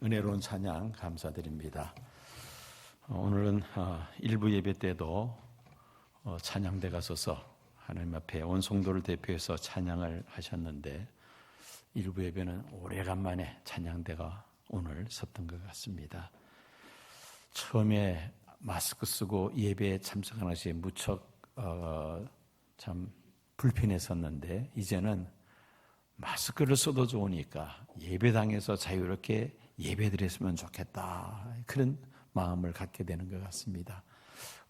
은혜로운 찬양 감사드립니다. 오늘은 일부 예배 때도 찬양대가 서서 하나님 앞에 온 성도를 대표해서 찬양을 하셨는데 일부 예배는 오래간만에 찬양대가 오늘 섰던 것 같습니다. 처음에 마스크 쓰고 예배에 참석하는 것이 무척 참 불편했었는데 이제는 마스크를 써도 좋으니까 예배당에서 자유롭게 예배드렸으면 좋겠다, 그런 마음을 갖게 되는 것 같습니다.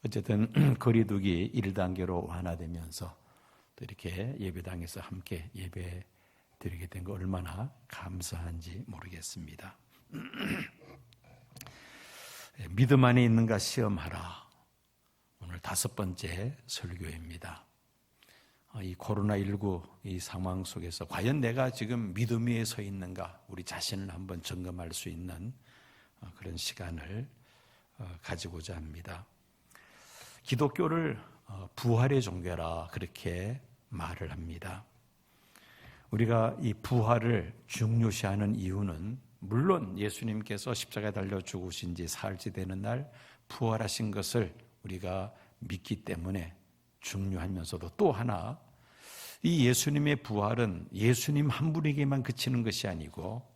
어쨌든 거리두기 1단계로 완화되면서 또 이렇게 예배당에서 함께 예배 드리게 된 거 얼마나 감사한지 모르겠습니다. 믿음 안에 있는가 시험하라. 오늘 5번째 설교입니다. 이 코로나19 이 상황 속에서 과연 내가 지금 믿음 위에 서 있는가, 우리 자신을 한번 점검할 수 있는 그런 시간을 가지고자 합니다. 기독교를 부활의 종교라 그렇게 말을 합니다. 우리가 이 부활을 중요시하는 이유는 물론 예수님께서 십자가에 달려 죽으신 지 사흘째 되는 날 부활하신 것을 우리가 믿기 때문에 중요하면서도 또 하나, 이 예수님의 부활은 예수님 한 분에게만 그치는 것이 아니고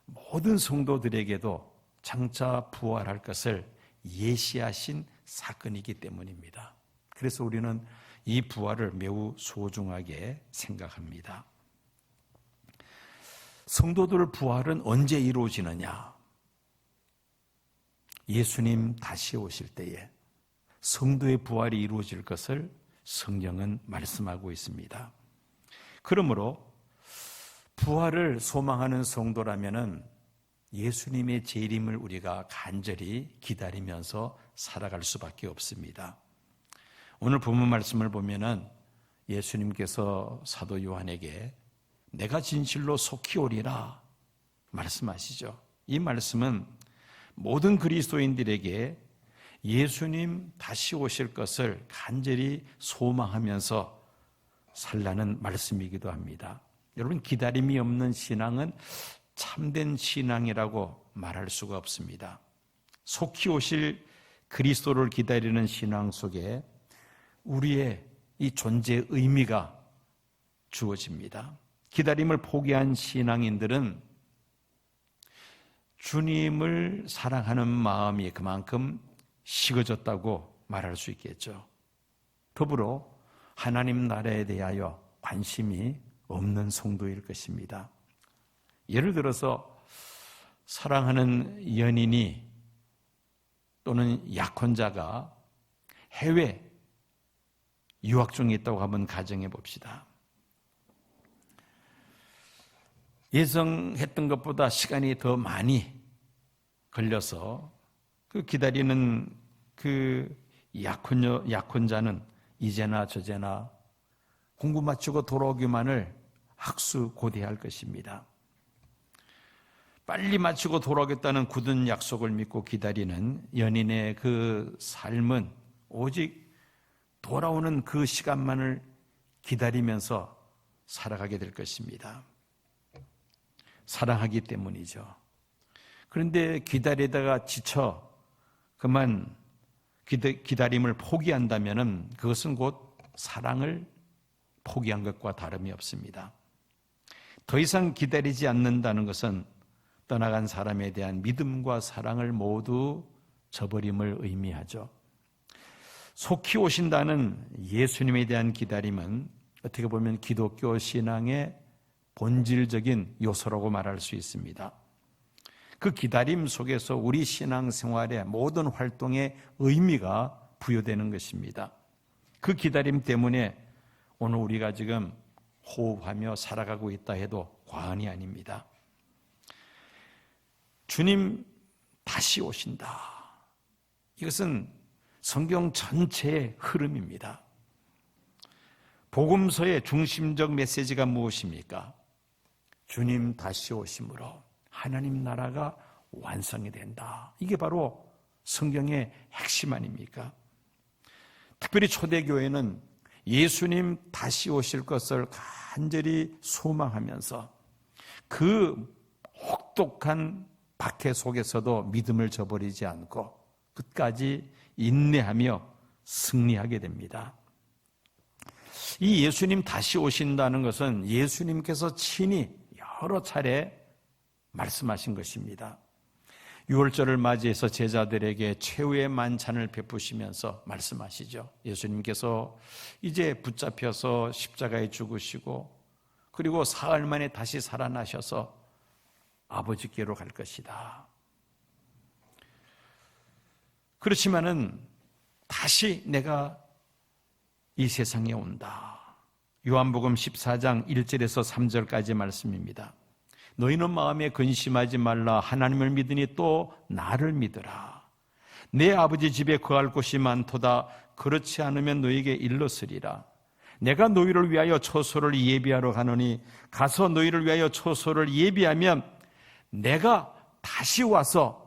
모든 성도들에게도 장차 부활할 것을 예시하신 사건이기 때문입니다. 그래서 우리는 이 부활을 매우 소중하게 생각합니다. 성도들 부활은 언제 이루어지느냐? 예수님 다시 오실 때에 성도의 부활이 이루어질 것을 성경은 말씀하고 있습니다. 그러므로 부활을 소망하는 성도라면은 예수님의 재림을 우리가 간절히 기다리면서 살아갈 수밖에 없습니다. 오늘 본문 말씀을 보면은 예수님께서 사도 요한에게 내가 진실로 속히 오리라 말씀하시죠. 이 말씀은 모든 그리스도인들에게 예수님 다시 오실 것을 간절히 소망하면서 살라는 말씀이기도 합니다. 여러분, 기다림이 없는 신앙은 참된 신앙이라고 말할 수가 없습니다. 속히 오실 그리스도를 기다리는 신앙 속에 우리의 이 존재의 의미가 주어집니다. 기다림을 포기한 신앙인들은 주님을 사랑하는 마음이 그만큼 식어졌다고 말할 수 있겠죠. 더불어 하나님 나라에 대하여 관심이 없는 성도일 것입니다. 예를 들어서 사랑하는 연인이 또는 약혼자가 해외 유학 중에 있다고 한번 가정해 봅시다. 예상했던 것보다 시간이 더 많이 걸려서 그 기다리는 그 약혼자는 이제나 저제나 공부 마치고 돌아오기만을 학수고대할 것입니다. 빨리 마치고 돌아오겠다는 굳은 약속을 믿고 기다리는 연인의 그 삶은 오직 돌아오는 그 시간만을 기다리면서 살아가게 될 것입니다. 사랑하기 때문이죠. 그런데 기다리다가 지쳐 그만 기다림을 포기한다면 그것은 곧 사랑을 포기한 것과 다름이 없습니다. 더 이상 기다리지 않는다는 것은 떠나간 사람에 대한 믿음과 사랑을 모두 저버림을 의미하죠. 속히 오신다는 예수님에 대한 기다림은 어떻게 보면 기독교 신앙의 본질적인 요소라고 말할 수 있습니다. 그 기다림 속에서 우리 신앙생활의 모든 활동에 의미가 부여되는 것입니다. 그 기다림 때문에 오늘 우리가 지금 호흡하며 살아가고 있다 해도 과언이 아닙니다. 주님 다시 오신다. 이것은 성경 전체의 흐름입니다. 복음서의 중심적 메시지가 무엇입니까? 주님 다시 오심으로 하나님 나라가 완성이 된다. 이게 바로 성경의 핵심 아닙니까? 특별히 초대교회는 예수님 다시 오실 것을 간절히 소망하면서 그 혹독한 박해 속에서도 믿음을 저버리지 않고 끝까지 인내하며 승리하게 됩니다. 이 예수님 다시 오신다는 것은 예수님께서 친히 여러 차례 말씀하신 것입니다. 유월절을 맞이해서 제자들에게 최후의 만찬을 베푸시면서 말씀하시죠. 예수님께서 이제 붙잡혀서 십자가에 죽으시고 그리고 사흘 만에 다시 살아나셔서 아버지께로 갈 것이다. 그렇지만은 다시 내가 이 세상에 온다. 요한복음 14장 1절에서 3절까지 말씀입니다. 너희는 마음에 근심하지 말라. 하나님을 믿으니 또 나를 믿으라. 내 아버지 집에 거할 곳이 많도다. 그렇지 않으면 너희에게 일렀으리라. 내가 너희를 위하여 처소를 예비하러 가노니 가서 너희를 위하여 처소를 예비하면 내가 다시 와서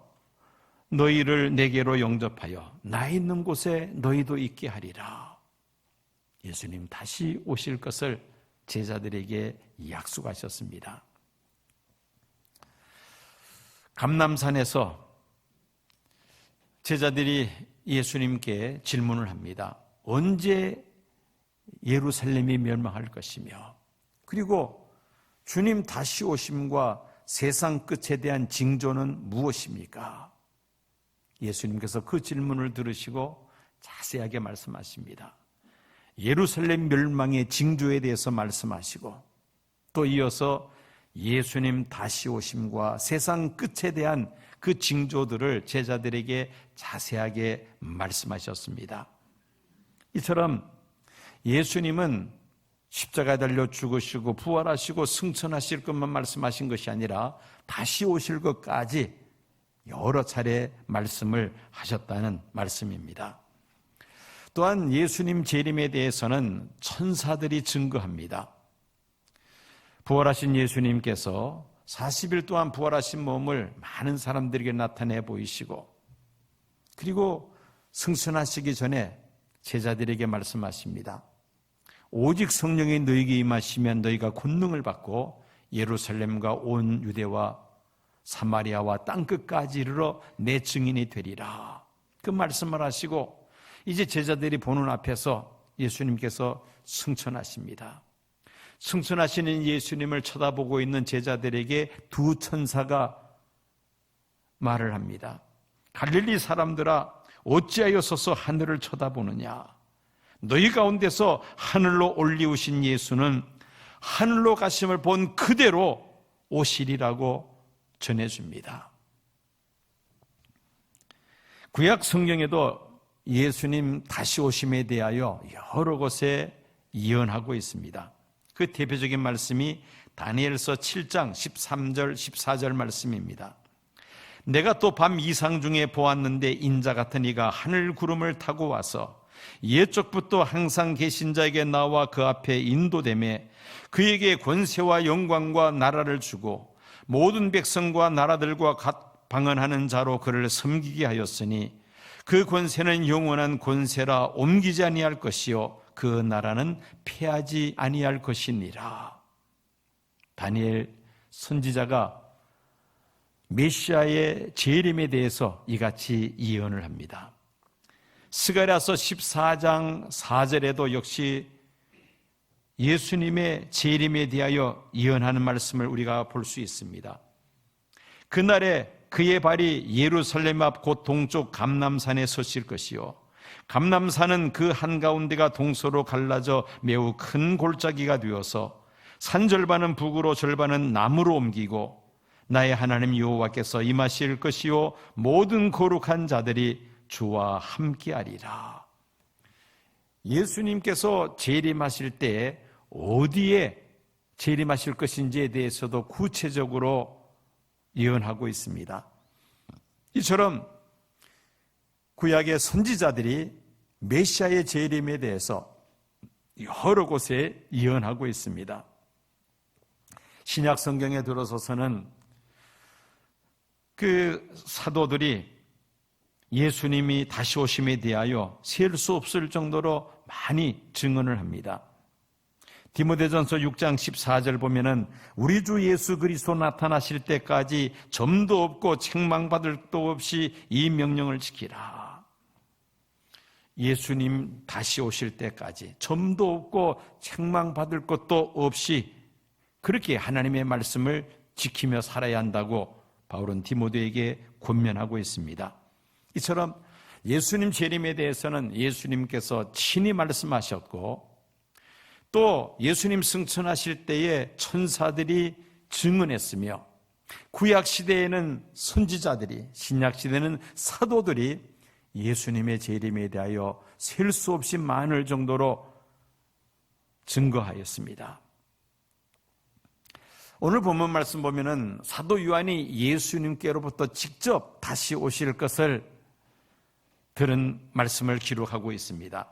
너희를 내게로 영접하여 나 있는 곳에 너희도 있게 하리라. 예수님 다시 오실 것을 제자들에게 약속하셨습니다. 감람산에서 제자들이 예수님께 질문을 합니다. 언제 예루살렘이 멸망할 것이며 그리고 주님 다시 오심과 세상 끝에 대한 징조는 무엇입니까? 예수님께서 그 질문을 들으시고 자세하게 말씀하십니다. 예루살렘 멸망의 징조에 대해서 말씀하시고 또 이어서 예수님 다시 오심과 세상 끝에 대한 그 징조들을 제자들에게 자세하게 말씀하셨습니다. 이처럼 예수님은 십자가에 달려 죽으시고 부활하시고 승천하실 것만 말씀하신 것이 아니라 다시 오실 것까지 여러 차례 말씀을 하셨다는 말씀입니다. 또한 예수님 재림에 대해서는 천사들이 증거합니다. 부활하신 예수님께서 40일 동안 부활하신 몸을 많은 사람들에게 나타내 보이시고 그리고 승천하시기 전에 제자들에게 말씀하십니다. 오직 성령이 너희에게 임하시면 너희가 권능을 받고 예루살렘과 온 유대와 사마리아와 땅끝까지 이르러 내 증인이 되리라. 그 말씀을 하시고 이제 제자들이 보는 앞에서 예수님께서 승천하십니다. 승천하시는 예수님을 쳐다보고 있는 제자들에게 두 천사가 말을 합니다. 갈릴리 사람들아 어찌하여 서서 하늘을 쳐다보느냐. 너희 가운데서 하늘로 올리우신 예수는 하늘로 가심을 본 그대로 오시리라고 전해줍니다. 구약 성경에도 예수님 다시 오심에 대하여 여러 곳에 예언하고 있습니다. 그 대표적인 말씀이 다니엘서 7장 13절 14절 말씀입니다. 내가 또 밤 이상 중에 보았는데 인자 같은 이가 하늘 구름을 타고 와서 옛적부터 항상 계신 자에게 나와 그 앞에 인도되매 그에게 권세와 영광과 나라를 주고 모든 백성과 나라들과 방언하는 자로 그를 섬기게 하였으니 그 권세는 영원한 권세라 옮기지 아니할 것이요 그 나라는 패하지 아니할 것이니라. 다니엘 선지자가 메시아의 재림에 대해서 이같이 예언을 합니다. 스가랴서 14장 4절에도 역시 예수님의 재림에 대하여 예언하는 말씀을 우리가 볼 수 있습니다. 그날에 그의 발이 예루살렘 앞 곧 동쪽 감람산에 서실 것이요 감람산은 그 한가운데가 동서로 갈라져 매우 큰 골짜기가 되어서 산 절반은 북으로 절반은 남으로 옮기고 나의 하나님 여호와께서 임하실 것이요 모든 거룩한 자들이 주와 함께하리라. 예수님께서 재림하실 때 어디에 재림하실 것인지에 대해서도 구체적으로 예언하고 있습니다. 이처럼 구약의 선지자들이 메시아의 재림에 대해서 여러 곳에 예언하고 있습니다. 신약 성경에 들어서서는 그 사도들이 예수님이 다시 오심에 대하여 셀 수 없을 정도로 많이 증언을 합니다. 디모데전서 6장 14절 보면은 우리 주 예수 그리스도 나타나실 때까지 점도 없고 책망받을 것도 없이 이 명령을 지키라. 예수님 다시 오실 때까지 점도 없고 책망받을 것도 없이 그렇게 하나님의 말씀을 지키며 살아야 한다고 바울은 디모데에게 권면하고 있습니다. 이처럼 예수님 재림에 대해서는 예수님께서 친히 말씀하셨고 또 예수님 승천하실 때에 천사들이 증언했으며 구약 시대에는 선지자들이, 신약 시대는 사도들이 예수님의 재림에 대하여 셀 수 없이 많을 정도로 증거하였습니다. 오늘 본문 말씀 보면은 사도 요한이 예수님께로부터 직접 다시 오실 것을 들은 말씀을 기록하고 있습니다.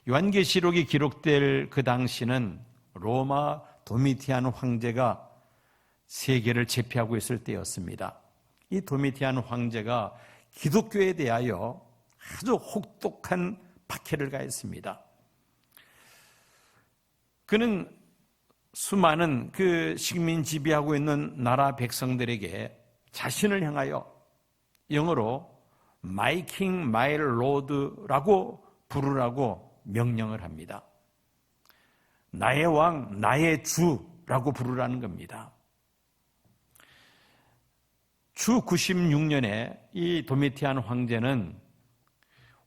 요한계시록이 기록될 그 당시는 로마 도미티안 황제가 세계를 제패하고 있을 때였습니다. 이 도미티안 황제가 기독교에 대하여 아주 혹독한 박해를 가했습니다. 그는 수많은 그 식민 지배하고 있는 나라 백성들에게 자신을 향하여 영어로 My King, My Lord라고 부르라고 명령을 합니다. 나의 왕, 나의 주라고 부르라는 겁니다. 주 96년에 이 도미티안 황제는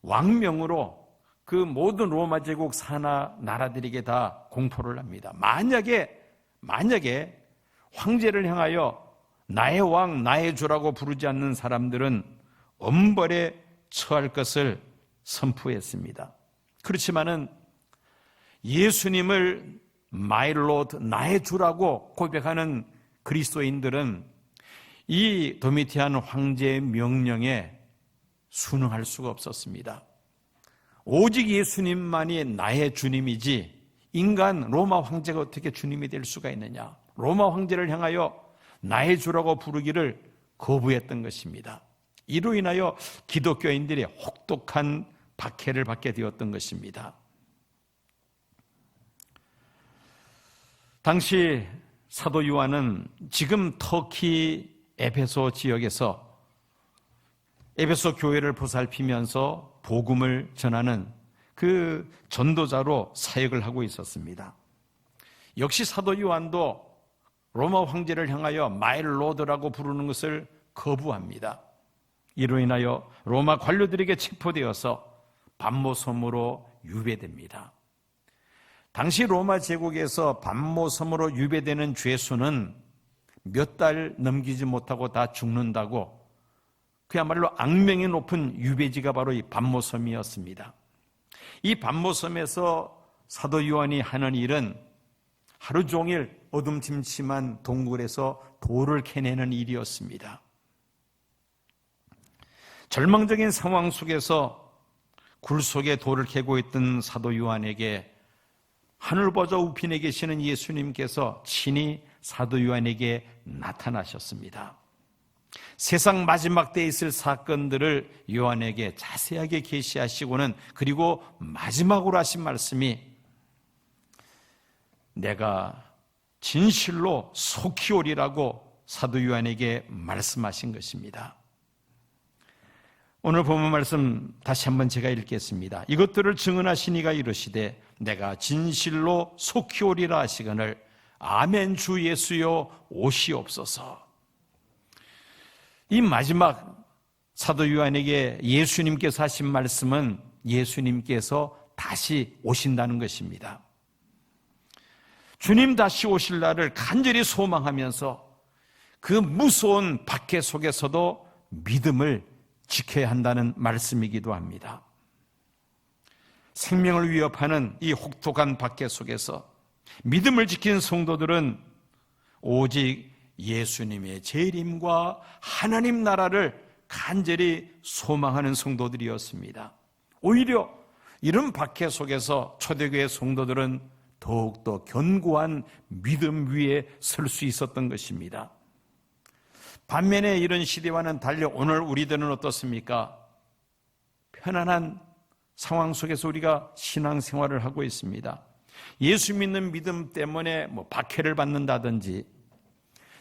왕명으로 그 모든 로마 제국 산하 나라들에게 다 공포를 합니다. 만약에 황제를 향하여 나의 왕, 나의 주라고 부르지 않는 사람들은 엄벌에 처할 것을 선포했습니다. 그렇지만은 예수님을 My Lord, 나의 주라고 고백하는 그리스도인들은 이 도미티안 황제의 명령에 순응할 수가 없었습니다. 오직 예수님만이 나의 주님이지 인간 로마 황제가 어떻게 주님이 될 수가 있느냐. 로마 황제를 향하여 나의 주라고 부르기를 거부했던 것입니다. 이로 인하여 기독교인들이 혹독한 박해를 받게 되었던 것입니다. 당시 사도 요한은 지금 터키 에베소 지역에서 에베소 교회를 보살피면서 복음을 전하는 그 전도자로 사역을 하고 있었습니다. 역시 사도 요한도 로마 황제를 향하여 마이 로드라고 부르는 것을 거부합니다. 이로 인하여 로마 관료들에게 체포되어서 반모섬으로 유배됩니다. 당시 로마 제국에서 반모섬으로 유배되는 죄수는 몇 달 넘기지 못하고 다 죽는다고 그야말로 악명이 높은 유배지가 바로 이 반모섬이었습니다. 이 반모섬에서 사도 요한이 하는 일은 하루 종일 어둠침침한 동굴에서 돌을 캐내는 일이었습니다. 절망적인 상황 속에서 굴 속에 돌을 캐고 있던 사도 요한에게 하늘 보좌 우편에 계시는 예수님께서 친히 사도 요한에게 나타나셨습니다. 세상 마지막 때에 있을 사건들을 요한에게 자세하게 계시하시고는 그리고 마지막으로 하신 말씀이 내가 진실로 속히 오리라고 사도 요한에게 말씀하신 것입니다. 오늘 본문 말씀 다시 한번 제가 읽겠습니다. 이것들을 증언하시니가 이르시되 내가 진실로 속히 오리라 하시거늘 아멘 주 예수여 오시옵소서. 이 마지막 사도 요한에게 예수님께서 하신 말씀은 예수님께서 다시 오신다는 것입니다. 주님 다시 오실 날을 간절히 소망하면서 그 무서운 박해 속에서도 믿음을 지켜야 한다는 말씀이기도 합니다. 생명을 위협하는 이 혹독한 박해 속에서 믿음을 지킨 성도들은 오직 예수님의 재림과 하나님 나라를 간절히 소망하는 성도들이었습니다. 오히려 이런 박해 속에서 초대교회 성도들은 더욱더 견고한 믿음 위에 설 수 있었던 것입니다. 반면에 이런 시대와는 달리 오늘 우리들은 어떻습니까? 편안한 상황 속에서 우리가 신앙생활을 하고 있습니다. 예수 믿는 믿음 때문에 박해를 받는다든지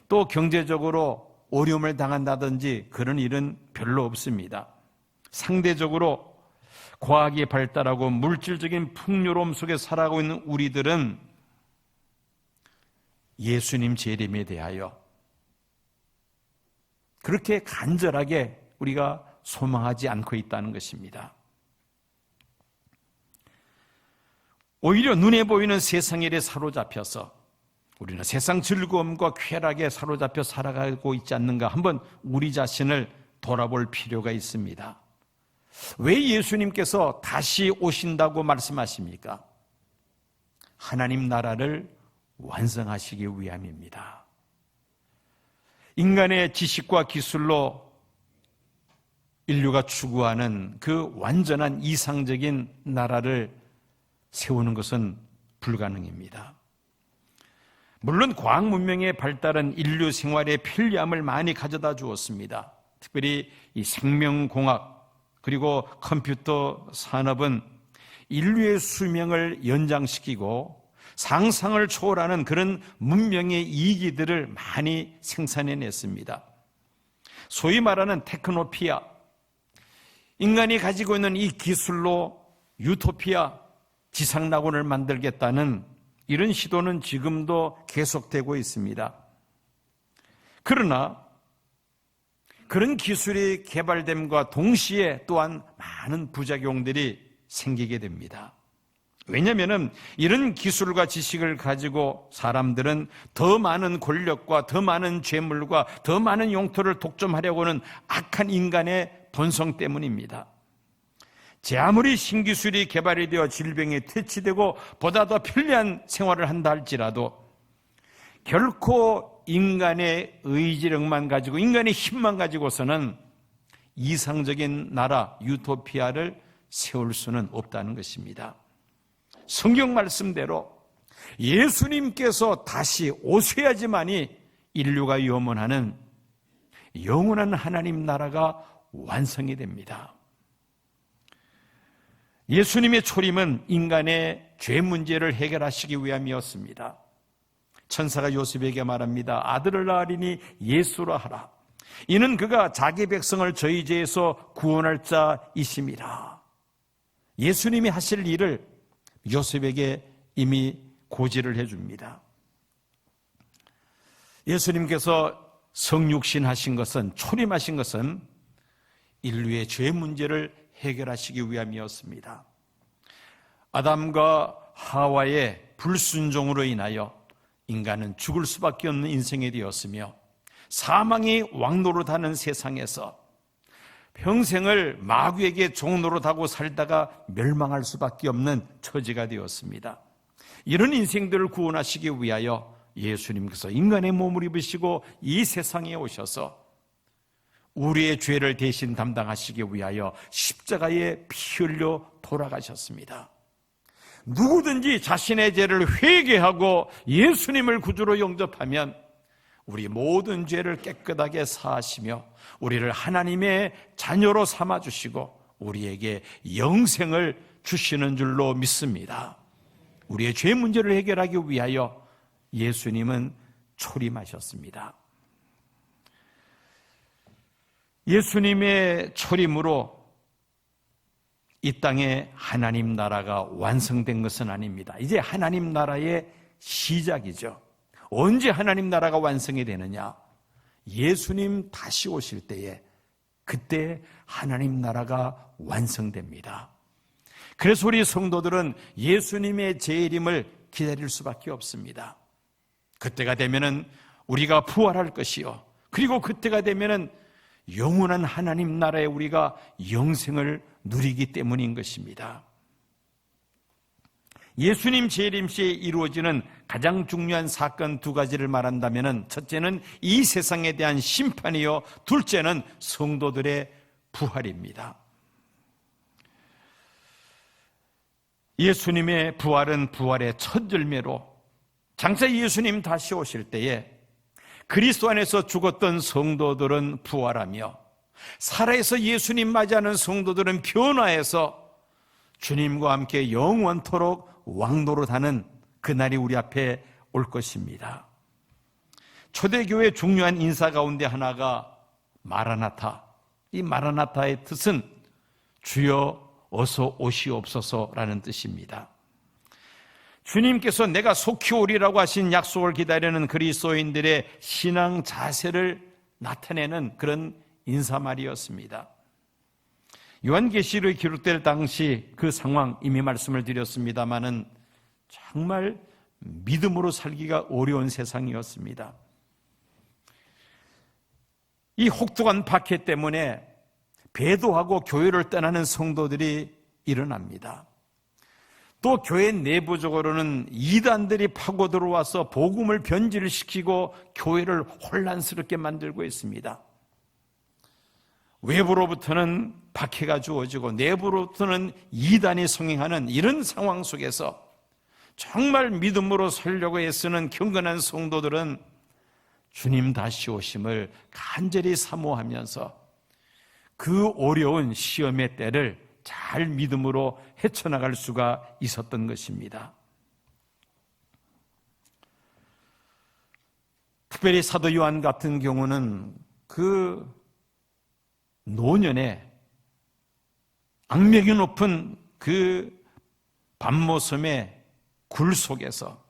또 경제적으로 어려움을 당한다든지 그런 일은 별로 없습니다. 상대적으로 과학이 발달하고 물질적인 풍요로움 속에 살아가고 있는 우리들은 예수님 재림에 대하여 그렇게 간절하게 우리가 소망하지 않고 있다는 것입니다. 오히려 눈에 보이는 세상 일에 사로잡혀서 우리는 세상 즐거움과 쾌락에 사로잡혀 살아가고 있지 않는가 한번 우리 자신을 돌아볼 필요가 있습니다. 왜 예수님께서 다시 오신다고 말씀하십니까? 하나님 나라를 완성하시기 위함입니다. 인간의 지식과 기술로 인류가 추구하는 그 완전한 이상적인 나라를 세우는 것은 불가능입니다. 물론 과학 문명의 발달은 인류 생활의 편리함을 많이 가져다 주었습니다. 특별히 이 생명공학 그리고 컴퓨터 산업은 인류의 수명을 연장시키고 상상을 초월하는 그런 문명의 이기들을 많이 생산해냈습니다. 소위 말하는 테크노피아, 인간이 가지고 있는 이 기술로 유토피아, 지상낙원을 만들겠다는 이런 시도는 지금도 계속되고 있습니다. 그러나 그런 기술이 개발됨과 동시에 또한 많은 부작용들이 생기게 됩니다. 왜냐하면 이런 기술과 지식을 가지고 사람들은 더 많은 권력과 더 많은 재물과 더 많은 용토를 독점하려고 하는 악한 인간의 본성 때문입니다. 제 아무리 신기술이 개발이 되어 질병에 퇴치되고 보다 더 편리한 생활을 한다 할지라도 결코 인간의 의지력만 가지고 인간의 힘만 가지고서는 이상적인 나라 유토피아를 세울 수는 없다는 것입니다. 성경 말씀대로 예수님께서 다시 오셔야지만이 인류가 염원하는 영원한 하나님 나라가 완성이 됩니다. 예수님의 초림은 인간의 죄 문제를 해결하시기 위함이었습니다. 천사가 요셉에게 말합니다. 아들을 낳으리니 예수라 하라. 이는 그가 자기 백성을 저희 죄에서 구원할 자이심이라. 예수님이 하실 일을 요셉에게 이미 고지를 해줍니다. 예수님께서 성육신 하신 것은, 초림하신 것은 인류의 죄 문제를 해결하시기 위함이었습니다. 아담과 하와의 불순종으로 인하여 인간은 죽을 수밖에 없는 인생이 되었으며 사망이 왕노릇하는 세상에서 평생을 마귀에게 종노릇하고 살다가 멸망할 수밖에 없는 처지가 되었습니다. 이런 인생들을 구원하시기 위하여 예수님께서 인간의 몸을 입으시고 이 세상에 오셔서 우리의 죄를 대신 담당하시기 위하여 십자가에 피 흘려 돌아가셨습니다. 누구든지 자신의 죄를 회개하고 예수님을 구주로 영접하면 우리 모든 죄를 깨끗하게 사하시며 우리를 하나님의 자녀로 삼아주시고 우리에게 영생을 주시는 줄로 믿습니다. 우리의 죄 문제를 해결하기 위하여 예수님은 초림하셨습니다. 예수님의 초림으로 이 땅에 하나님 나라가 완성된 것은 아닙니다. 이제 하나님 나라의 시작이죠. 언제 하나님 나라가 완성이 되느냐? 예수님 다시 오실 때에 그때 하나님 나라가 완성됩니다. 그래서 우리 성도들은 예수님의 재림을 기다릴 수밖에 없습니다. 그때가 되면은 우리가 부활할 것이요. 그리고 그때가 되면은 영원한 하나님 나라에 우리가 영생을 누리기 때문인 것입니다. 예수님 재림 시에 이루어지는 가장 중요한 사건 두 가지를 말한다면 첫째는 이 세상에 대한 심판이요, 둘째는 성도들의 부활입니다. 예수님의 부활은 부활의 첫 열매로 장차 예수님 다시 오실 때에 그리스도 안에서 죽었던 성도들은 부활하며 살아서 예수님 맞이하는 성도들은 변화해서 주님과 함께 영원토록 왕노릇하는 그날이 우리 앞에 올 것입니다. 초대교회의 중요한 인사 가운데 하나가 마라나타. 이 마라나타의 뜻은 주여 어서 오시옵소서라는 뜻입니다. 주님께서 내가 속히 오리라고 하신 약속을 기다리는 그리스도인들의 신앙 자세를 나타내는 그런 인사말이었습니다. 요한계시록이 기록될 당시 그 상황 이미 말씀을 드렸습니다마는 정말 믿음으로 살기가 어려운 세상이었습니다. 이 혹독한 박해 때문에 배도하고 교회를 떠나는 성도들이 일어납니다. 또 교회 내부적으로는 이단들이 파고 들어와서 복음을 변질시키고 교회를 혼란스럽게 만들고 있습니다. 외부로부터는 박해가 주어지고 내부로부터는 이단이 성행하는 이런 상황 속에서 정말 믿음으로 살려고 애쓰는 경건한 성도들은 주님 다시 오심을 간절히 사모하면서 그 어려운 시험의 때를 잘 믿음으로 헤쳐나갈 수가 있었던 것입니다. 특별히 사도 요한 같은 경우는 그 노년에 악명이 높은 그 밤모섬의 굴 속에서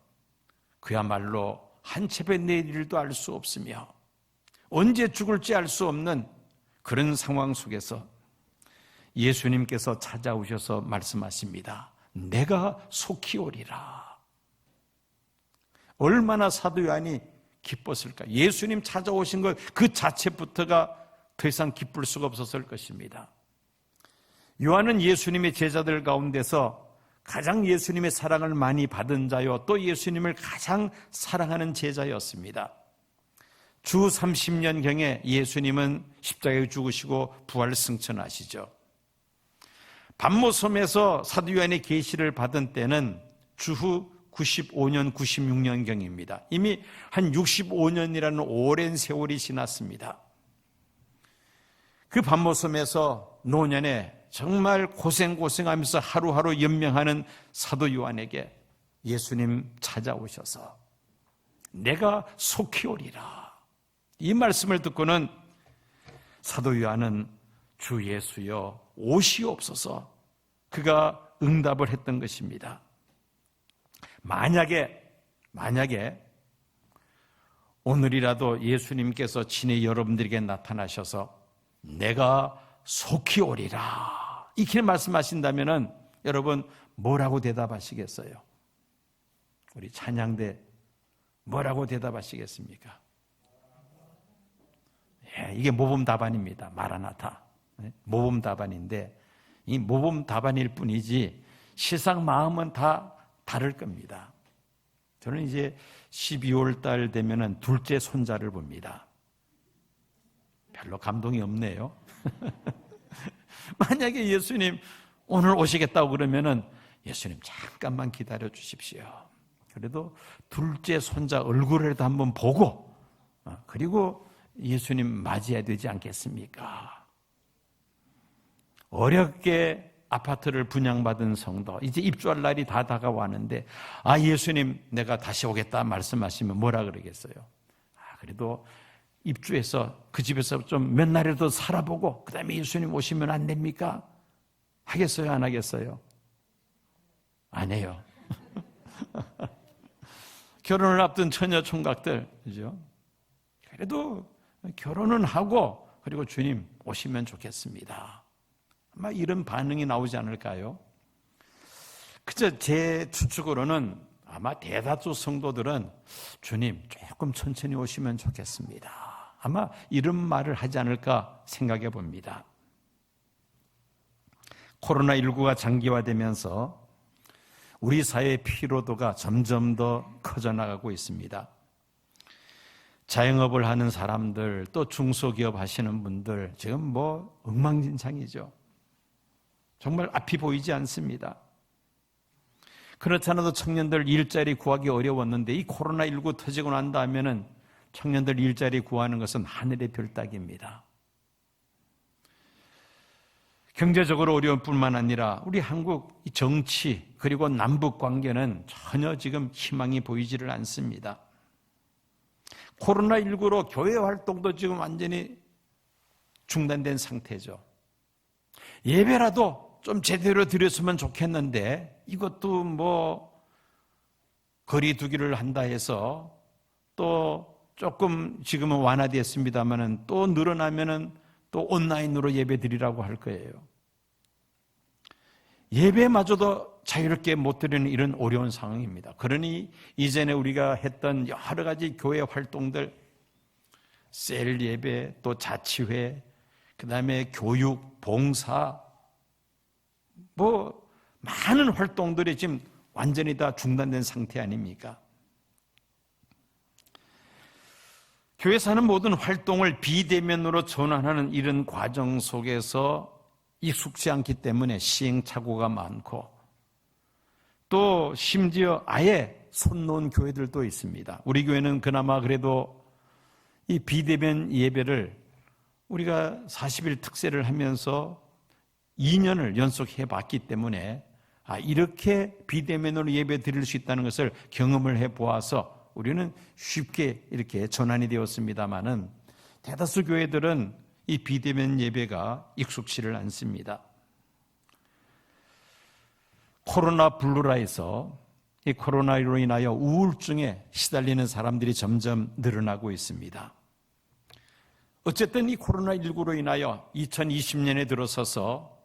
그야말로 한 첩에 내일 일도 알 수 없으며 언제 죽을지 알 수 없는 그런 상황 속에서 예수님께서 찾아오셔서 말씀하십니다. 내가 속히 오리라. 얼마나 사도 요한이 기뻤을까. 예수님 찾아오신 것 그 자체부터가 더 이상 기쁠 수가 없었을 것입니다. 요한은 예수님의 제자들 가운데서 가장 예수님의 사랑을 많이 받은 자요, 또 예수님을 가장 사랑하는 제자였습니다. 주 30년경에 예수님은 십자가에 죽으시고 부활 승천하시죠. 밤모섬에서 사도 요한의 계시를 받은 때는 주후 95년, 96년경입니다. 이미 한 65년이라는 오랜 세월이 지났습니다. 그 밤모섬에서 노년에 정말 고생하면서 하루하루 연명하는 사도 요한에게 예수님 찾아오셔서 내가 속히 오리라. 이 말씀을 듣고는 사도 요한은 주 예수여 오시옵소서 그가 응답을 했던 것입니다. 만약에 오늘이라도 예수님께서 친히 여러분들에게 나타나셔서 내가 속히 오리라 이렇게 말씀하신다면은 여러분 뭐라고 대답하시겠어요? 우리 찬양대 뭐라고 대답하시겠습니까? 예, 이게 모범 답안입니다. 마라나타. 모범 답안인데 이 모범 답안일 뿐이지 실상 마음은 다 다를 겁니다. 저는 이제 12월 달 되면은 둘째 손자를 봅니다. 별로 감동이 없네요. 만약에 예수님 오늘 오시겠다고 그러면은 예수님 잠깐만 기다려 주십시오. 그래도 둘째 손자 얼굴이라도 한번 보고 그리고 예수님 맞이해야 되지 않겠습니까? 어렵게 아파트를 분양받은 성도 이제 입주할 날이 다 다가왔는데 예수님 내가 다시 오겠다 말씀하시면 뭐라 그러겠어요? 그래도 입주해서 그 집에서 좀 몇 날이라도 살아보고 그 다음에 예수님 오시면 안 됩니까? 하겠어요? 안 하겠어요? 안 해요. 결혼을 앞둔 처녀 총각들 그죠? 그래도 결혼은 하고 그리고 주님 오시면 좋겠습니다. 아마 이런 반응이 나오지 않을까요? 그저 제 추측으로는 아마 대다수 성도들은 주님 조금 천천히 오시면 좋겠습니다. 아마 이런 말을 하지 않을까 생각해 봅니다. 코로나19가 장기화되면서 우리 사회의 피로도가 점점 더 커져나가고 있습니다. 자영업을 하는 사람들 또 중소기업 하시는 분들 지금 엉망진창이죠. 정말 앞이 보이지 않습니다. 그렇지 않아도 청년들 일자리 구하기 어려웠는데 이 코로나19 터지고 난 다음에는 청년들 일자리 구하는 것은 하늘의 별 따기입니다. 경제적으로 어려울 뿐만 아니라 우리 한국 정치 그리고 남북 관계는 전혀 지금 희망이 보이지를 않습니다. 코로나19로 교회 활동도 지금 완전히 중단된 상태죠. 예배라도 좀 제대로 드렸으면 좋겠는데 이것도 뭐 거리 두기를 한다 해서 또 조금 지금은 완화되었습니다만은 또 늘어나면은 또 온라인으로 예배 드리라고 할 거예요. 예배마저도 자유롭게 못 드리는 이런 어려운 상황입니다. 그러니 이전에 우리가 했던 여러 가지 교회 활동들, 셀 예배, 또 자치회, 그 다음에 교육, 봉사, 뭐 많은 활동들이 지금 완전히 다 중단된 상태 아닙니까? 교회에서 하는 모든 활동을 비대면으로 전환하는 이런 과정 속에서 익숙지 않기 때문에 시행착오가 많고 또 심지어 아예 손 놓은 교회들도 있습니다. 우리 교회는 그나마 그래도 이 비대면 예배를 우리가 40일 특세를 하면서 2년을 연속해 봤기 때문에 이렇게 비대면으로 예배 드릴 수 있다는 것을 경험을 해 보아서 우리는 쉽게 이렇게 전환이 되었습니다마는 대다수 교회들은 이 비대면 예배가 익숙치를 않습니다. 코로나 블루라 해서 이 코로나로 인하여 우울증에 시달리는 사람들이 점점 늘어나고 있습니다. 어쨌든 이 코로나19로 인하여 2020년에 들어서서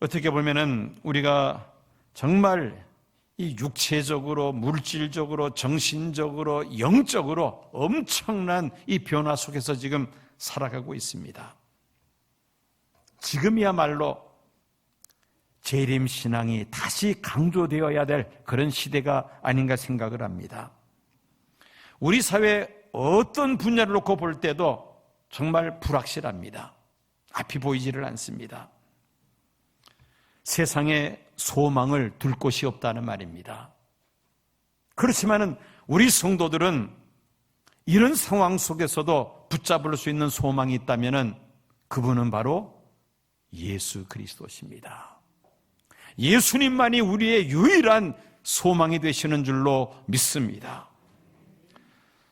어떻게 보면은 우리가 정말 이 육체적으로, 물질적으로, 정신적으로, 영적으로 엄청난 이 변화 속에서 지금 살아가고 있습니다. 지금이야말로 재림신앙이 다시 강조되어야 될 그런 시대가 아닌가 생각을 합니다. 우리 사회 어떤 분야를 놓고 볼 때도 정말 불확실합니다. 앞이 보이지를 않습니다. 세상에 소망을 둘 곳이 없다는 말입니다. 그렇지만은 우리 성도들은 이런 상황 속에서도 붙잡을 수 있는 소망이 있다면은 그분은 바로 예수 그리스도십니다. 예수님만이 우리의 유일한 소망이 되시는 줄로 믿습니다.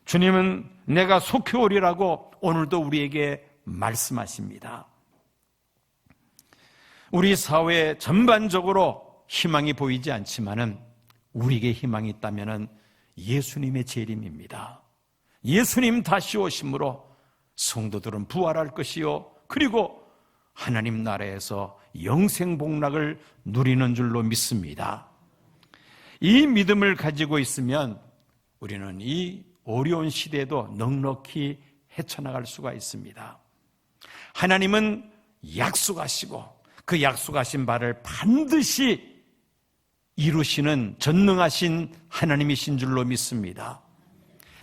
주님은 내가 속히 오리라고 오늘도 우리에게 말씀하십니다. 우리 사회 전반적으로 희망이 보이지 않지만은 우리에게 희망이 있다면은 예수님의 재림입니다. 예수님 다시 오심으로 성도들은 부활할 것이요, 그리고 하나님 나라에서 영생 복락을 누리는 줄로 믿습니다. 이 믿음을 가지고 있으면 우리는 이 어려운 시대에도 넉넉히 헤쳐나갈 수가 있습니다. 하나님은 약속하시고 그 약속하신 바를 반드시 이루시는 전능하신 하나님이신 줄로 믿습니다.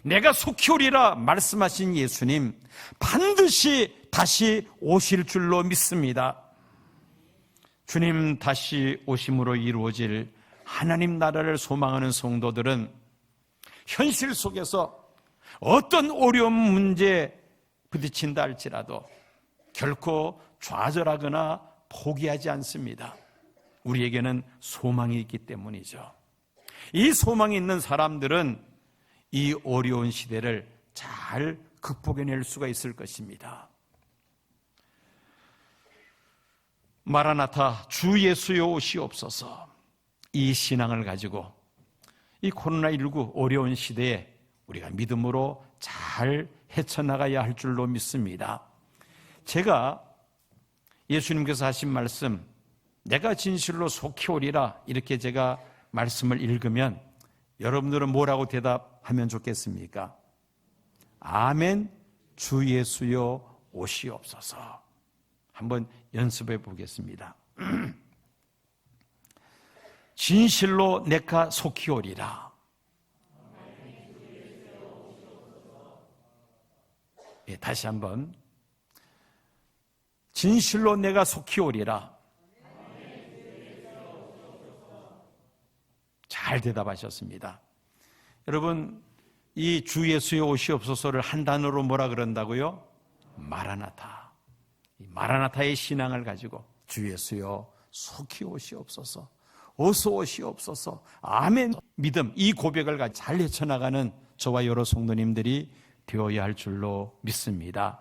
내가 속히 오리라 말씀하신 예수님 반드시 다시 오실 줄로 믿습니다. 주님 다시 오심으로 이루어질 하나님 나라를 소망하는 성도들은 현실 속에서 어떤 어려운 문제에 부딪힌다 할지라도 결코 좌절하거나 포기하지 않습니다. 우리에게는 소망이 있기 때문이죠. 이 소망이 있는 사람들은 이 어려운 시대를 잘 극복해낼 수가 있을 것입니다. 마라나타 주 예수여 오시옵소서, 이 신앙을 가지고 이 코로나19 어려운 시대에 우리가 믿음으로 잘 헤쳐나가야 할 줄로 믿습니다. 제가 예수님께서 하신 말씀, 내가 진실로 속히 오리라, 이렇게 제가 말씀을 읽으면 여러분들은 뭐라고 대답하면 좋겠습니까? 아멘, 주 예수여 오시옵소서. 한번 연습해 보겠습니다. 진실로 내가 속히 오리라. 예, 다시 한번. 진실로 내가 속히 오리라. 잘 대답하셨습니다. 여러분, 이 주 예수의 오시옵소서를 한 단어로 뭐라 그런다고요? 마라나타. 이 마라나타의 신앙을 가지고 주 예수여 속히 오시옵소서, 어서 오시옵소서, 아멘 믿음, 이 고백을 가지고 잘 헤쳐나가는 저와 여러 성도님들이 되어야 할 줄로 믿습니다.